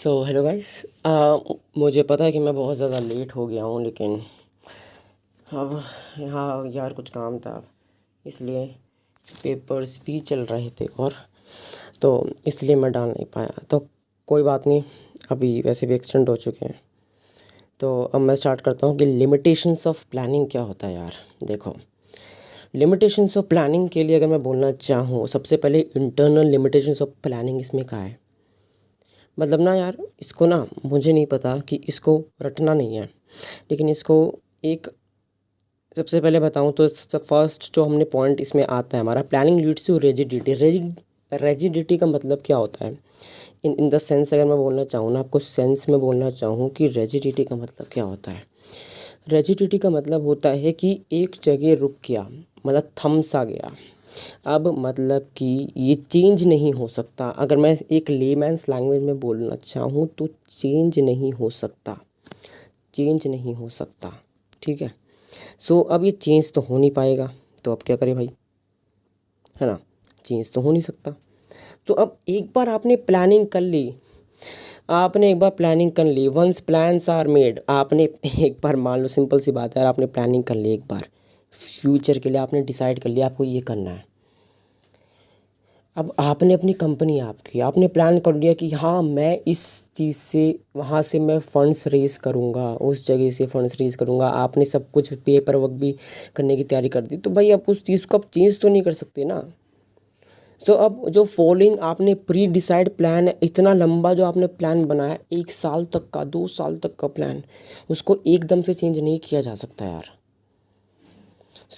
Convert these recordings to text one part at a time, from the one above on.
Hello guys. मुझे पता है कि मैं बहुत ज़्यादा लेट हो गया हूँ, लेकिन अब यहाँ यार कुछ काम था, इसलिए पेपर्स भी चल रहे थे और तो इसलिए मैं डाल नहीं पाया। तो कोई बात नहीं, अभी वैसे भी एक्सटेंड हो चुके हैं। तो अब मैं स्टार्ट करता हूँ कि लिमिटेशंस ऑफ प्लानिंग क्या होता है यार। देखो, लिमिटेशंस ऑफ प्लानिंग के लिए अगर मैं बोलना चाहूँ, सबसे पहले इंटरनल लिमिटेशंस ऑफ प्लानिंग इसमें क्या है। मतलब ना यार, इसको ना मुझे नहीं पता कि इसको रटना नहीं है, लेकिन इसको एक सबसे पहले बताऊं तो फर्स्ट जो हमने पॉइंट इसमें आता है हमारा, planning leads to rigidity. Rigidity का मतलब क्या होता है इन द सेंस, अगर मैं बोलना चाहूँ ना, आपको सेंस में बोलना चाहूँ कि रेजिडिटी का मतलब क्या होता है। रेजिडिटी का मतलब होता है कि एक जगह रुक गया, मतलब थम सा गया। अब मतलब कि ये चेंज नहीं हो सकता। अगर मैं एक लेमैन्स लैंग्वेज में बोलना चाहूँ तो चेंज नहीं हो सकता, चेंज नहीं हो सकता। ठीक है। सो अब ये चेंज तो हो नहीं पाएगा, तो अब क्या करें भाई, है ना। चेंज तो हो नहीं सकता। तो अब एक बार आपने प्लानिंग कर ली, आपने एक बार प्लानिंग कर ली, वंस प्लान्स आर मेड, आपने एक बार, मान लो सिंपल सी बात है यार, आपने प्लानिंग कर ली एक बार फ्यूचर के लिए, आपने डिसाइड कर लिया आपको ये करना है। अब आपने अपनी कंपनी आपकी, आपने प्लान कर लिया कि हाँ मैं इस चीज़ से, वहाँ से मैं फ़ंड्स रेज़ करूँगा, उस जगह से फ़ंड्स रेज़ करूँगा। आपने सब कुछ पेपर वर्क भी करने की तैयारी कर दी, तो भाई आप उस चीज़ को आप चेंज तो नहीं कर सकते ना। तो अब जो फॉलोइंग आपने प्री डिसाइड प्लान है, इतना लंबा जो आपने प्लान बनाया, 1 साल तक का, 2 साल तक का प्लान, उसको एकदम से चेंज नहीं किया जा सकता यार।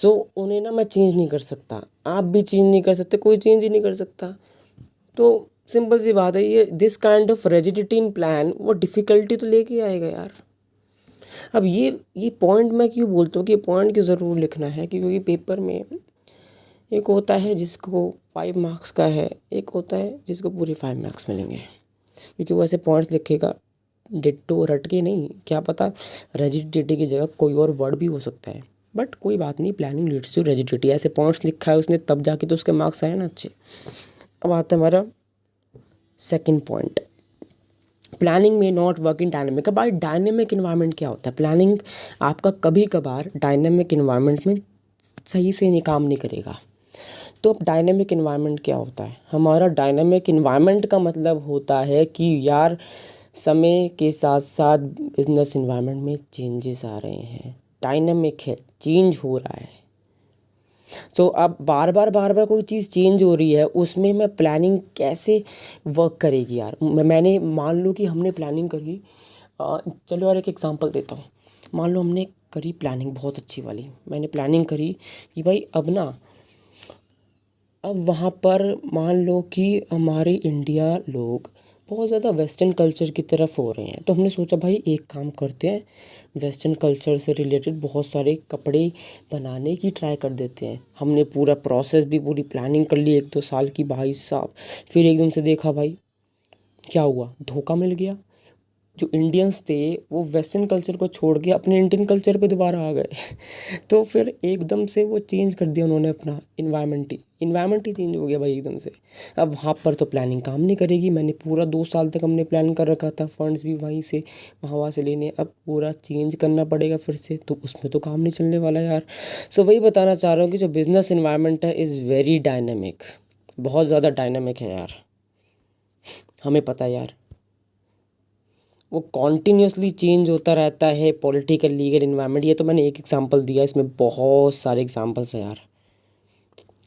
उन्हें ना मैं चेंज नहीं कर सकता, आप भी चेंज नहीं कर सकते, कोई चेंज ही नहीं कर सकता। तो सिंपल सी बात है, ये this kind of rigidity in plan वो डिफ़िकल्टी तो लेके आएगा यार। अब ये पॉइंट मैं क्यों बोलता हूँ कि पॉइंट क्यों ज़रूर लिखना है, क्योंकि पेपर में एक होता है जिसको 5 मार्क्स का है, एक होता है जिसको पूरे 5 मार्क्स मिलेंगे, क्योंकि वो ऐसे पॉइंट्स लिखेगा डिट्टो रट के नहीं, क्या पता रेजिडिटी की जगह कोई और वर्ड भी हो सकता है। बट कोई बात नहीं, प्लानिंग लीड्स टू रेजिडिटी, ऐसे पॉइंट्स लिखा है उसने तब जाके तो उसके मार्क्स आए ना अच्छे। अब आता है हमारा सेकंड पॉइंट, प्लानिंग में नॉट वर्क इन डायनेमिक। अब भाई डायनेमिक इन्वायरमेंट क्या होता है, प्लानिंग आपका कभी कभार डायनेमिक इन्वायरमेंट में सही से नहीं काम नहीं करेगा। तो अब डायनेमिक इन्वायरमेंट क्या होता है हमारा, डायनेमिक इन्वायरमेंट का मतलब होता है कि यार समय के साथ साथ बिजनेस इन्वायरमेंट में चेंजेस आ रहे हैं, डायनेमिक है, चेंज हो रहा है। तो अब बार बार कोई चीज़ चेंज हो रही है, उसमें मैं प्लानिंग कैसे वर्क करेगी यार। मैंने मान लो कि हमने प्लानिंग करी, चलो यार एक एग्जांपल देता हूँ। मान लो हमने करी प्लानिंग बहुत अच्छी वाली, मैंने प्लानिंग करी कि भाई अब वहाँ पर मान लो कि हमारे इंडिया लोग बहुत ज़्यादा वेस्टर्न कल्चर की तरफ हो रहे हैं, तो हमने सोचा भाई एक काम करते हैं, वेस्टर्न कल्चर से रिलेटेड बहुत सारे कपड़े बनाने की ट्राई कर देते हैं। हमने पूरा प्रोसेस भी, पूरी प्लानिंग कर ली 1-2 साल की भाई साहब। फिर एकदम से देखा भाई क्या हुआ, धोखा मिल गया। जो इंडियंस थे वो वेस्टर्न कल्चर को छोड़ के अपने इंडियन कल्चर पे दोबारा आ गए तो फिर एकदम से वो चेंज कर दिया उन्होंने, अपना इन्वायरमेंट ही चेंज हो गया भाई एकदम से। अब वहाँ पर तो प्लानिंग काम नहीं करेगी, मैंने पूरा 2 साल तक हमने प्लान कर रखा था, फंड्स भी वहीं से वहाँ से लेने, अब पूरा चेंज करना पड़ेगा फिर से, तो उसमें तो काम नहीं चलने वाला यार। वही बताना चाह रहा हूँ कि जो बिज़नेस इन्वायरमेंट है इज़ वेरी डायनेमिक, बहुत ज़्यादा डायनेमिक है यार। हमें पता है यार, वो कॉन्टीन्यूसली चेंज होता रहता है, पॉलिटिकल लीगल इन्वायरमेंट। ये तो मैंने एक एग्जांपल दिया, इसमें बहुत सारे एग्जांपल्स हैं यार।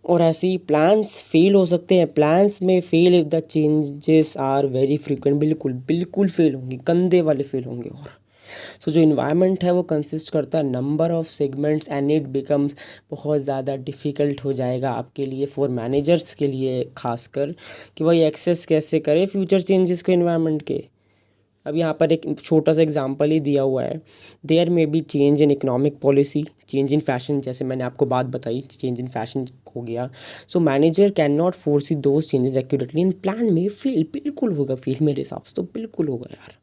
और ऐसे ही प्लान्स फेल हो सकते हैं, प्लान्स में fail if the changes are very frequent, बिल्कुल बिल्कुल फेल होंगे, गंदे वाले फेल होंगे। और जो इन्वायरमेंट है वो कंसिस्ट करता है number of segments and it becomes बहुत ज़्यादा डिफ़िकल्ट हो जाएगा आपके लिए, फॉर मैनेजर्स के लिए खासकर, कि भाई एक्सेस कैसे करें फ्यूचर चेंजेस को इन्वायरमेंट के। अब यहाँ पर एक छोटा सा एग्जांपल ही दिया हुआ है, there may be change in economic policy, change in fashion, जैसे मैंने आपको बात बताई चेंज इन फैशन हो गया। So manager can not foresee those changes accurately in plan में फेल, बिल्कुल होगा फेल, मेरे हिसाब से तो बिल्कुल होगा यार।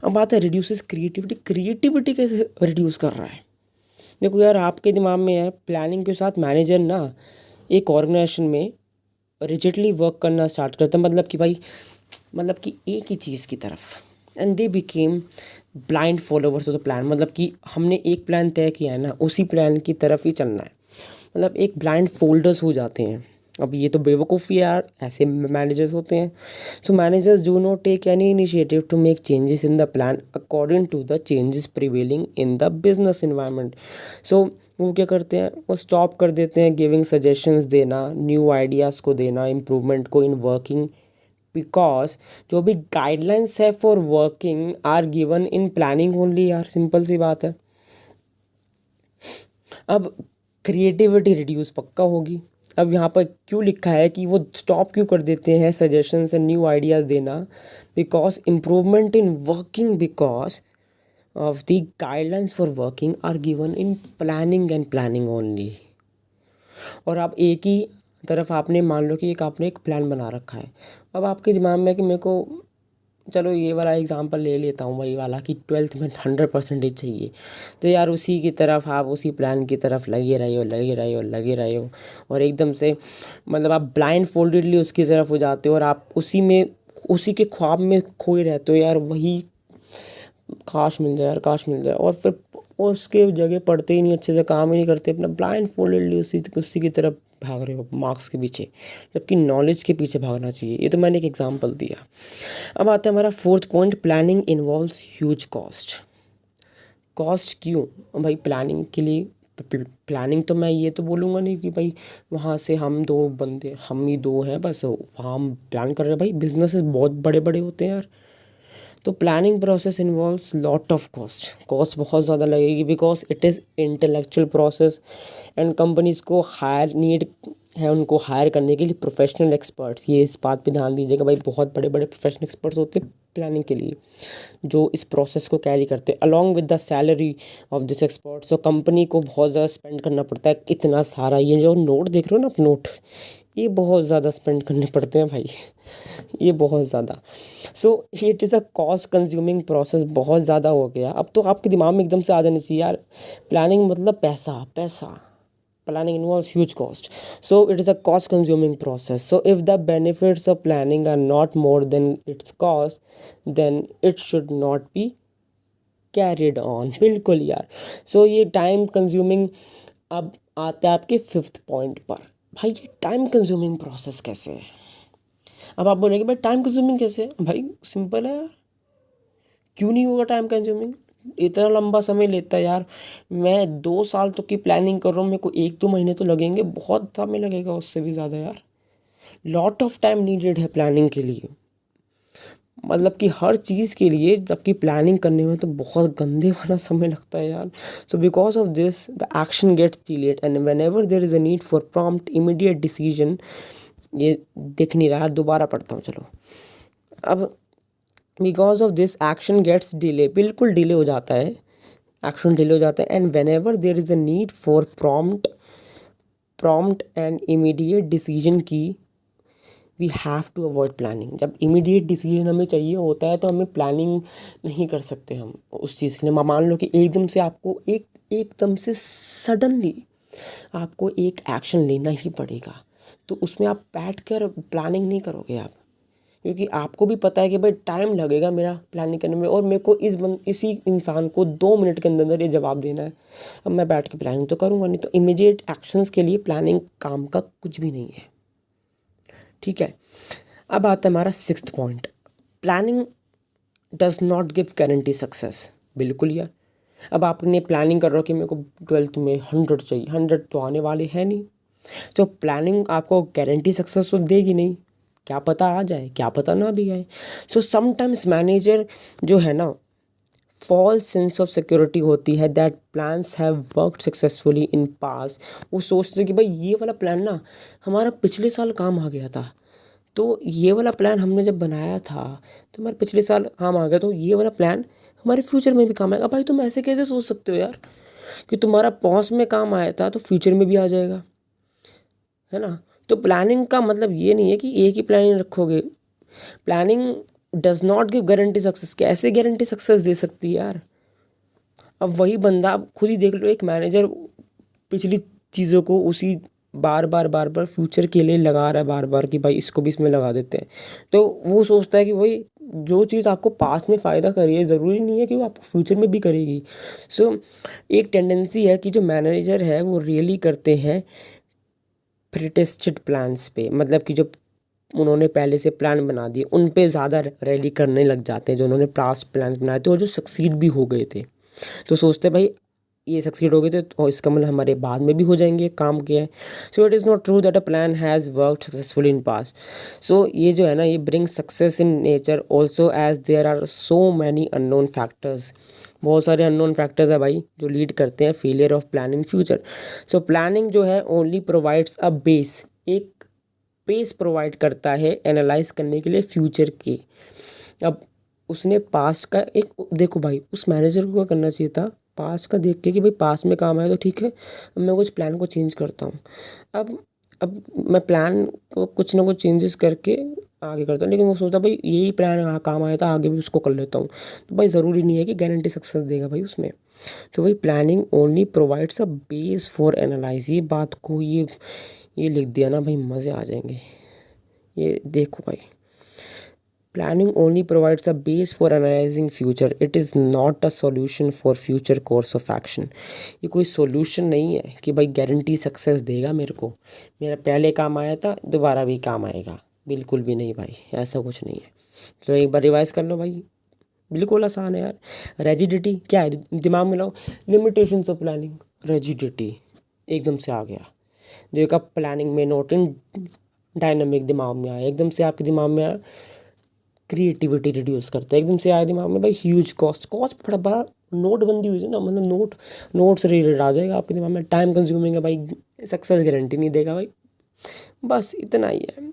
अब बात है रिड्यूसेस क्रिएटिविटी, क्रिएटिविटी कैसे रिड्यूस कर रहा है। देखो यार, आपके दिमाग में है प्लानिंग के साथ मैनेजर ना एक ऑर्गेनाइजेशन में रिजिडली वर्क करना स्टार्ट करता है, मतलब कि भाई मतलब कि एक ही चीज़ की तरफ, and they became blind followers of the plan. मतलब कि हमने एक प्लान तय किया है ना, उसी प्लान की तरफ ही चलना है, मतलब एक ब्लाइंड फोल्डर्स हो जाते हैं। अब ये तो बेवकूफ़ी यार, ऐसे मैनेजर्स होते हैं। So managers do not take any initiative to make changes in the plan according to the changes prevailing in the business environment. So वो क्या करते हैं, वो स्टॉप कर देते हैं गिविंग सजेशंस देना, न्यू आइडियाज़ को देना, इम्प्रूवमेंट को इन वर्किंग, बिकॉज जो भी गाइडलाइंस है for working are given in planning only यार, सिंपल सी बात है। अब क्रिएटिविटी रिड्यूस पक्का होगी। अब यहाँ पर क्यों लिखा है कि वो स्टॉप क्यों कर देते हैं सजेशंस एंड न्यू आइडियाज़ देना, because improvement in working, because of the guidelines for working are given in planning and planning only. और आप एक ही तरफ आपने मान लो कि आपने एक प्लान बना रखा है। अब आपके दिमाग में कि मेरे को, चलो ये वाला एग्जांपल ले लेता हूँ, वही वाला कि 12th में 100% चाहिए, तो यार उसी की तरफ आप उसी प्लान की तरफ लगे रहे हो, लगे रहे हो, लगे रहे हो, और एकदम से मतलब आप ब्लाइंड फोल्डेडली उसकी तरफ हो जाते हो, और आप उसी में, उसी के ख्वाब में खोए रहते हो यार, वही काश मिल जाए यार, काश मिल जाए, और फिर उसके जगह पढ़ते ही नहीं, अच्छे से काम ही नहीं करते, अपना ब्लाइंड फोल्डेडली उसी की तरफ भाग रहे हो मार्क्स के पीछे, जबकि नॉलेज के पीछे भागना चाहिए। ये तो मैंने एक एग्जांपल दिया। अब आता है हमारा fourth point, planning involves huge cost. Cost क्यों भाई प्लानिंग के लिए? प्लानिंग तो मैं ये तो बोलूँगा नहीं कि भाई वहाँ से हम दो बंदे, हम ही दो हैं बस वहाँ हम प्लान कर रहे हैं, भाई बिजनेसेस बहुत बड़े बड़े होते हैं यार। तो planning process involves lot of cost बहुत ज़्यादा लगेगी, because it is intellectual process, and companies को हायर नीड है उनको हायर करने के लिए प्रोफेशनल एक्सपर्ट्स। ये इस बात पे ध्यान दीजिएगा भाई, बहुत बड़े बड़े प्रोफेशनल एक्सपर्ट्स होते हैं प्लानिंग के लिए, जो इस प्रोसेस को कैरी करते हैं along with the salary of this expert. So company को बहुत ज़्यादा स्पेंड करना पड़ता है, इतना सारा, ये जो नोट देख रहे हो ना आप, नोट, ये बहुत ज़्यादा स्पेंड करने पड़ते हैं भाई, ये बहुत ज़्यादा। सो it is a cost consuming process, बहुत ज़्यादा हो गया। अब तो आपके दिमाग में एकदम से आ जाना चाहिए यार, प्लानिंग मतलब पैसा, पैसा, planning involves huge cost, so it is a cost consuming process. So if the benefits of planning are not more than its cost, then it should not be carried on। बिल्कुल यार। सो ये time consuming, अब आता है आपके fifth point पर, भाई ये टाइम कंज्यूमिंग प्रोसेस कैसे है? अब आप बोलेंगे भाई टाइम कंज्यूमिंग कैसे है? भाई सिंपल है यार, क्यों नहीं होगा टाइम कंज्यूमिंग? इतना लंबा समय लेता है यार, मैं 2 साल तक की प्लानिंग कर रहा हूँ, मेरे को 1-2 महीने तो लगेंगे, बहुत समय लगेगा उससे भी ज़्यादा यार। लॉट ऑफ टाइम नीडेड है प्लानिंग के लिए, मतलब कि हर चीज़ के लिए, जबकि प्लानिंग करने में तो बहुत गंदे वाला समय लगता है यार। So because of this the action gets delayed, and whenever there is a need for prompt immediate decision. ये दिख नहीं रहा, दोबारा पढ़ता हूँ चलो। अब because of this action gets delay, बिल्कुल डिले हो जाता है, एक्शन डिले हो जाता है, and whenever there is a need for prompt and immediate decision की we have to avoid planning. जब इमीडिएट डिसीजन हमें चाहिए होता है तो हमें प्लानिंग नहीं कर सकते हम उस चीज़ के लिए। मान लो कि एकदम से आपको एकदम से सडनली आपको एक एक्शन लेना ही पड़ेगा, तो उसमें आप बैठ कर प्लानिंग नहीं करोगे आप, क्योंकि आपको भी पता है कि भाई टाइम लगेगा मेरा प्लानिंग करने में, और मेरे को इसी इंसान को 2 मिनट के अंदर अंदर ये जवाब देना है। अब मैं बैठ के प्लानिंग तो करूँगा नहीं, तो इमीडिएट एक्शंस के लिए प्लानिंग काम का कुछ भी नहीं है, ठीक है। अब आता है हमारा sixth point, planning does not give guarantee success. बिल्कुल यार, अब आपने प्लानिंग कर रहा हो कि मेरे को 12th में 100 चाहिए, 100 तो आने वाले हैं नहीं, तो प्लानिंग आपको गारंटी सक्सेस तो देगी नहीं, क्या पता आ जाए, क्या पता ना भी आए। सो समटाइम्स मैनेजर जो है ना, फॉल्स सेंस ऑफ सिक्योरिटी होती है, that plans have worked successfully in past. वो सोचते कि भाई ये वाला प्लान ना हमारा पिछले साल काम आ गया था, तो ये वाला प्लान हमने जब बनाया था तो हमारे पिछले साल काम आ गया, तो ये वाला प्लान हमारे फ्यूचर में भी काम आएगा। भाई तुम ऐसे कैसे सोच सकते हो यार कि तुम्हारा पॉस में काम आया था तो फ्यूचर में भी आ जाएगा, है ना? तो प्लानिंग का मतलब ये नहीं है कि एक ही प्लानिंग रखोगे। Planning does not give guarantee success. कैसे गारंटी सक्सेस दे सकती है यार? अब वही बंदा, आप खुद ही देख लो, एक मैनेजर पिछली चीज़ों को उसी बार बार फ्यूचर के लिए लगा रहा है बार बार कि भाई इसको भी इसमें लगा देते हैं, तो वो सोचता है कि भाई जो चीज़ आपको पास्ट में फ़ायदा करी है ज़रूरी नहीं है कि वो आपको फ्यूचर में भी करेगी। सो एक टेंडेंसी है कि जो मैनेजर है वो रियली करते हैं प्रीटेस्टेड प्लान्स पे, मतलब कि जो उन्होंने पहले से प्लान बना दिए उन पे ज़्यादा रैली करने लग जाते हैं, जो उन्होंने पास्ट प्लान बनाए थे और जो सक्सीड भी हो गए थे। तो सोचते हैं भाई ये सक्सीड हो गए थे और इसका मतलब हमारे बाद में भी हो जाएंगे, काम किया है। So it is not true that a plan has worked successful in past. So ये जो है ना, ये bring success in nature also as there are so many unknown factors. बहुत सारे अननोन फैक्टर्स है भाई जो लीड करते हैं failure of plan in future. So planning जो है ओनली प्रोवाइड्स अ बेस, एक बेस प्रोवाइड करता है एनालाइज करने के लिए फ्यूचर की। अब उसने पास्ट का एक, देखो भाई उस मैनेजर को क्या करना चाहिए था, पास्ट का देख के कि भाई पास्ट में काम आया तो ठीक है, अब मैं कुछ प्लान को चेंज करता हूँ। अब मैं प्लान को कुछ ना कुछ चेंजेस करके आगे करता हूँ, लेकिन वो सोचता भाई यही प्लान काम आया था आगे भी उसको कर लेता हूँ। तो भाई ज़रूरी नहीं है कि गारंटी सक्सेस देगा भाई उसमें। तो भाई planning only provides a base for analyse, ये बात को ये लिख दिया ना भाई, मज़े आ जाएंगे। ये देखो भाई, planning only provides a base for analysing future, it is not a solution for future course of action. ये कोई सॉल्यूशन नहीं है कि भाई गारंटी सक्सेस देगा मेरे को, मेरा पहले काम आया था दोबारा भी काम आएगा, बिल्कुल भी नहीं भाई, ऐसा कुछ नहीं है। तो एक बार रिवाइज कर लो भाई, बिल्कुल आसान है यार। रेजिडिटी क्या है, दिमाग में लाओ, लिमिटेशंस ऑफ प्लानिंग, रेजिडिटी एकदम से आ गया। देखा प्लानिंग में नोट इन डायनामिक दिमाग में आया, एकदम से आपके दिमाग में आया। क्रिएटिविटी रिड्यूस करता है, एकदम से आया दिमाग में भाई। ह्यूज कॉस्ट, कॉस्ट बड़ा बड़ा, नोटबंदी हुई थी ना, मतलब नोट से रिलेटेड आ जाएगा आपके दिमाग में। टाइम कंज्यूमिंग है भाई, सक्सेस गारंटी नहीं देगा भाई, बस इतना ही है।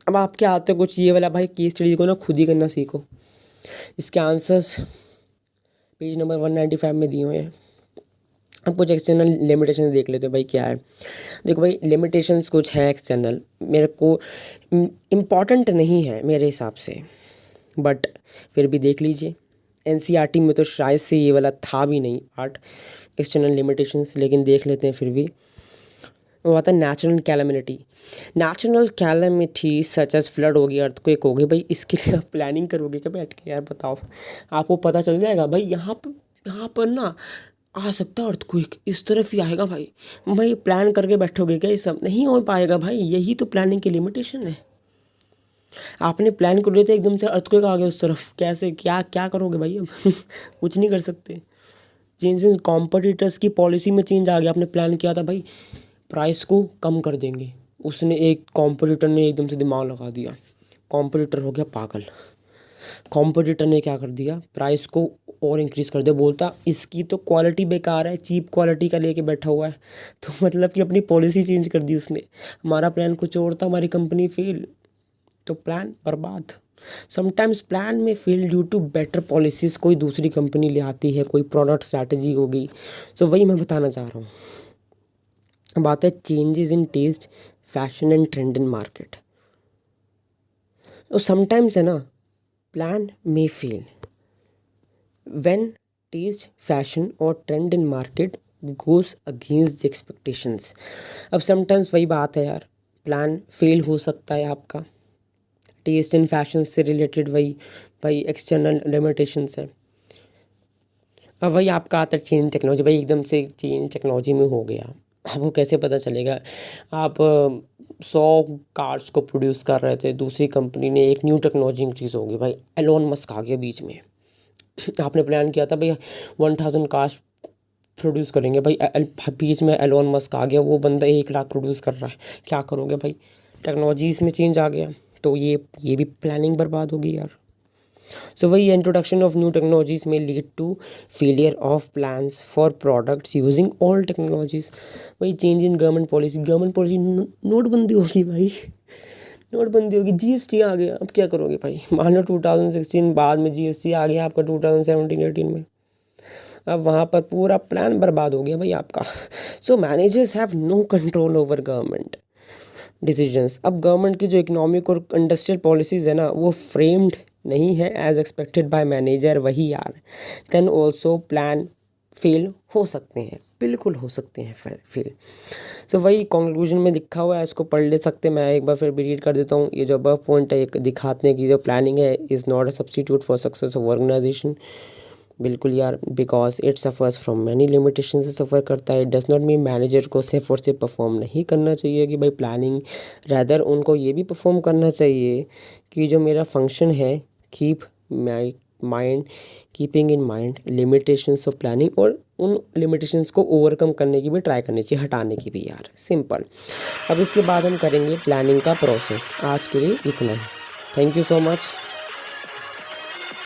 अब आप क्या आते हो कुछ ये वाला भाई, केस स्टडी को ना खुद ही करना सीखो। इसके आंसर्स पेज नंबर 195 में दिए हुए हैं। अब कुछ एक्सटर्नल लिमिटेशन देख लेते हो भाई क्या है। देखो भाई लिमिटेशंस कुछ है एक्सटर्नल, मेरे को इम्पॉर्टेंट नहीं है मेरे हिसाब से, बट फिर भी देख लीजिए। एनसीईआरटी में तो शायद से ये वाला था भी नहीं पार्ट, एक्सटर्नल लिमिटेशंस, लेकिन देख लेते हैं फिर भी। वो आता है natural calamity. Natural calamity such as flood होगी, अर्थक्वेक होगी, भाई इसके लिए आप प्लानिंग करोगे क्या बैठ के यार, बताओ। आपको पता चल जाएगा भाई यहाँ पर ना आ सकता है अर्थक्वेक, इस तरफ ही आएगा भाई। भाई प्लान करके बैठोगे क्या, ये सब नहीं हो पाएगा भाई, यही तो प्लानिंग की लिमिटेशन है। आपने प्लान कर लिया था एकदम से अर्थक्वेक आ गया उस तरफ, कैसे क्या क्या करोगे भाई अब कुछ नहीं कर सकते। चेंज इन कॉम्पिटिटर्स की पॉलिसी में चेंज आ गया, आपने प्लान किया था भाई प्राइस को कम कर देंगे, उसने एक कॉम्पिटिटर ने एकदम से दिमाग लगा दिया, कॉम्पिटिटर हो गया पागल। कॉम्पिटिटर ने क्या कर दिया, प्राइस को और इंक्रीज़ कर दिया, बोलता इसकी तो क्वालिटी बेकार है, चीप क्वालिटी का लेके बैठा हुआ है। तो मतलब कि अपनी पॉलिसी चेंज कर दी उसने, हमारा प्लान कुछ और था, हमारी कंपनी फेल, तो प्लान बर्बाद। समटाइम्स प्लान में fail due to better policies, कोई दूसरी कंपनी ले आती है, कोई प्रोडक्ट स्ट्रैटेजी होगी। तो वही मैं बताना चाह रहा हूँ। अब आता है changes in taste, fashion and trend in market. तो समटाइम्स है ना, प्लान में फेल when taste, fashion और trend in market goes against the expectations। अब sometimes वही बात है यार, प्लान फेल हो सकता है आपका, टेस्ट एंड फैशन से रिलेटेड वही भाई एक्सटर्नल लिमिटेशंस है। अब वही आपका आता है चेंज टेक्नोलॉजी, भाई एकदम से चेंज टेक्नोलॉजी में हो गया, अब वो कैसे पता चलेगा। आप 100 कार्स को प्रोड्यूस कर रहे थे, दूसरी कंपनी ने एक न्यू टेक्नोलॉजी चीज़ होगी, भाई एलोन मस्क आ गया बीच में। आपने प्लान किया था भाई 1000 कार्स प्रोड्यूस करेंगे, भाई बीच में एलोन मस्क आ गया, वो बंदा 1 लाख प्रोड्यूस कर रहा है, क्या करोगे भाई, टेक्नोलॉजी इसमें चेंज आ गया, तो ये भी प्लानिंग बर्बाद होगी यार। सो वही इंट्रोडक्शन ऑफ न्यू टेक्नोलॉजीज में lead to failure of plans for products using old technologies. वही चेंज इन गवर्नमेंट पॉलिसी, नोटबंदी होगी भाई, नोटबंदी होगी, जीएसटी आ गया, अब क्या करोगे भाई। मान लो 2016 बाद में जीएसटी आ गया आपका 2017-18 में, अब वहाँ पर पूरा प्लान बर्बाद हो गया भाई आपका। So managers have no control over government decisions. अब गवर्नमेंट की जो इकोनॉमिक और इंडस्ट्रियल पॉलिसीज़ है ना, वो फ्रेम्ड नहीं है एज एक्सपेक्टेड बाय मैनेजर, वही यार देन ऑल्सो प्लान फेल हो सकते हैं। बिल्कुल हो सकते हैं फेल। तो वही कंक्लूजन में लिखा हुआ है, इसको पढ़ ले सकते हैं। मैं एक बार फिर भी रीड कर देता हूँ। ये जो अबव पॉइंट है, एक दिखाने की जो प्लानिंग है is not a substitute for success of organisation. बिल्कुल यार, because it suffers from many limitation से सफ़र करता है। It does not mean manager को सिर्फ और सिर्फ परफॉर्म नहीं करना चाहिए कि भाई प्लानिंग, रैदर उनको ये भी परफॉर्म करना चाहिए कि जो मेरा फंक्शन है, keep my mind keeping in mind limitations of planning, और उन लिमिटेशंस को ओवरकम करने की भी ट्राई करनी चाहिए, हटाने की भी यार, सिंपल। अब इसके बाद हम करेंगे प्लानिंग का प्रोसेस। आज के लिए इतना ही। Thank you so much.